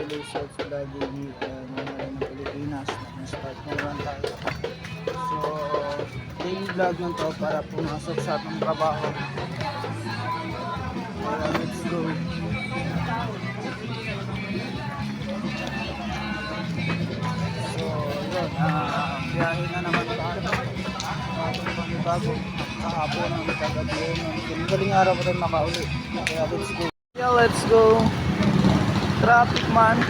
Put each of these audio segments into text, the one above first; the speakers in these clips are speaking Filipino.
Congratulations sa vlogging ng Pilipinas. Nag-start na naman tayo. So, daily vlog lang to para pumasok sa atong trabaho. Let's go. So, yun. Biyahe na naman tayo. Bago kahapon ang kagabi. Galing araw pa tayo makauli. Kaya let's go. Yeah, let's go. Traffic man.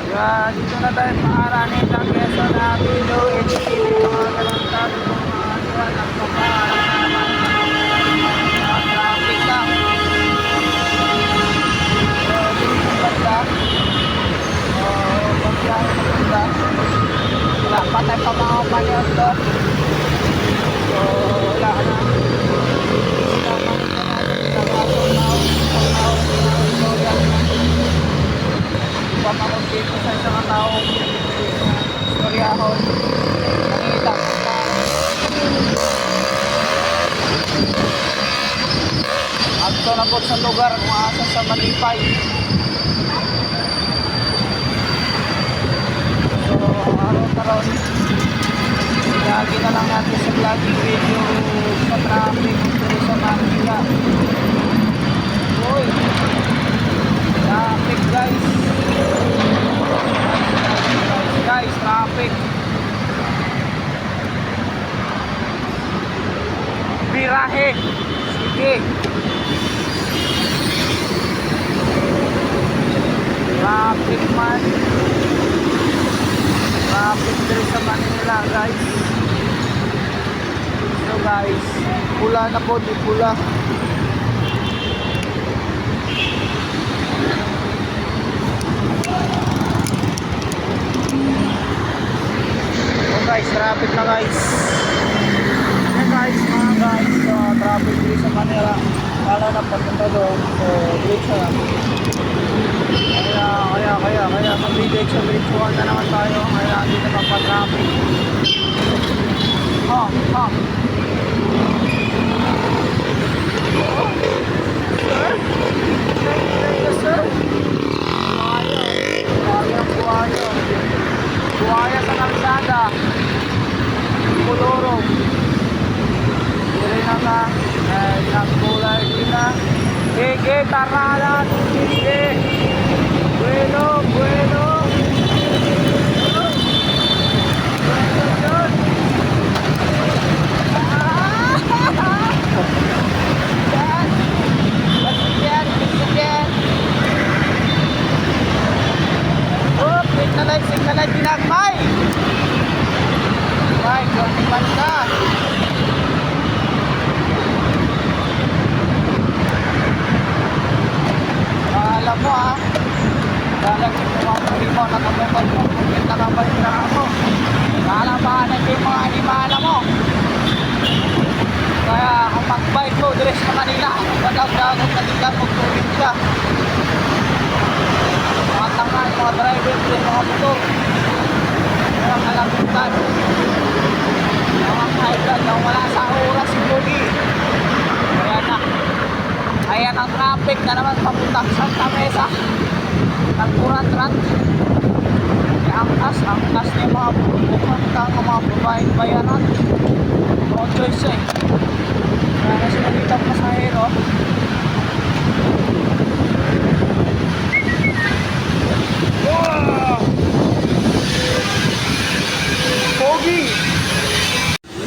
Yeah, dito na tayo paaranin ng Quezon Avenue, HTV, mga kalantad, mga aniwan, ang papaarang na naman. Traffic lang. So, dito yung banda. Pagbiyahe na banda. Wala pa tayo pa mga panyon doon. So, wala na. Pamakot dito sa isang taong storyahon. Nakita ko pa. Agto na po sa lugar kung asa sa Malipay. So, araw-araw lagi na lang natin sa vlogging video sa traffic dito sa Manila. Uy! Traffic guys! Guys, traffic. Birahe. Sige. Traffic man. Traffic dito sa Manila, guys. So guys, pula na po, di pula. Guys, traffic na guys. Yan guys, mga guys, traffic dito sa Manila. Lalo na papunta doon. So, bridge na lang. Kaya sa bridge, sa bridge 1 na naman tayo. Kaya dito magpa-traffic. Sir? Thank you, sir. Buhaya sa kalsada. Kulurong. Diri na ka. Nagkulay din na. Gege, taralan. Gege. Bueno. Signal dinagmay. Ay, konting banda. Alam mo dalag yung mga primo na kamukot mo, kung nakabalik na ako. Lalabanan yung mga animala mo. Kaya kung mag-bike mo, diretso sa kanila, magdagdagot na tingnan mo, tubig ka. Mga tangan, mga driver, mga motor, mga kalabutan, mga kailan na wala sa oras si Pogi. Ayan ang traffic na naman papuntang Santa Mesa. Nagkurat-rat. Angkas niya mga pupuntang mga babaeng bayaran. No choice eh. Kaya na sila dito ang pasahero. Wow! Pogi!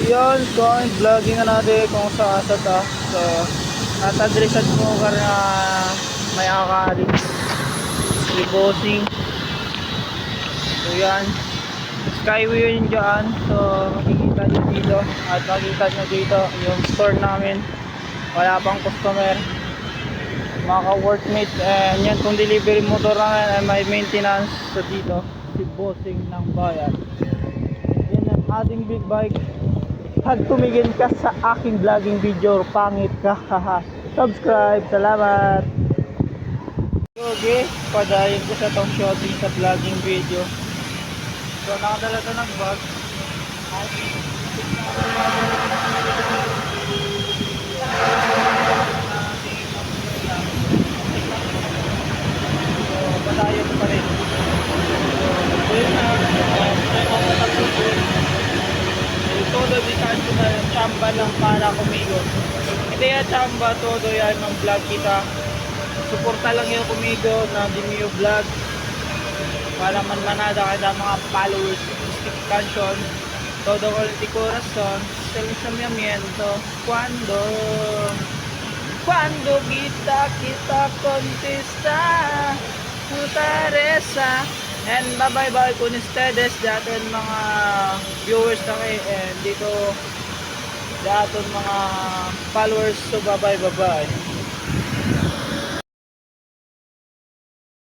Yan, going vlogging na natin kung saan sa ta. So, natadresan mo karena may akari. Si Bossing. So yan, Skyway yun dyan. So makikita nyo dito. At makikita nyo dito yung store namin. Wala pang customer. Mga ka-workmate. And yan, kung delivery motor namin ay may maintenance. So dito, si Bossing ng bayan. Yan ang ating big bike. Pag tumigil ka sa aking vlogging video, pangit ka. Subscribe, salamat. Okay, padayin ko sa tong shooting sa vlogging video. So nakadala to ng bag. bitaan ko na chamba lang para kumigo. Hindi yan chamba, todo yan ng vlog kita. Suporta lang yung kumigo na Jimmy Vlog. Para manada kada mga followers, stick cantion. Todo con el corazón, se lo llamamiento. Cuando kita contesta, Teresa. And bye-bye con ustedes, daton mga viewers na kayo. And dito, daton mga followers. So bye-bye.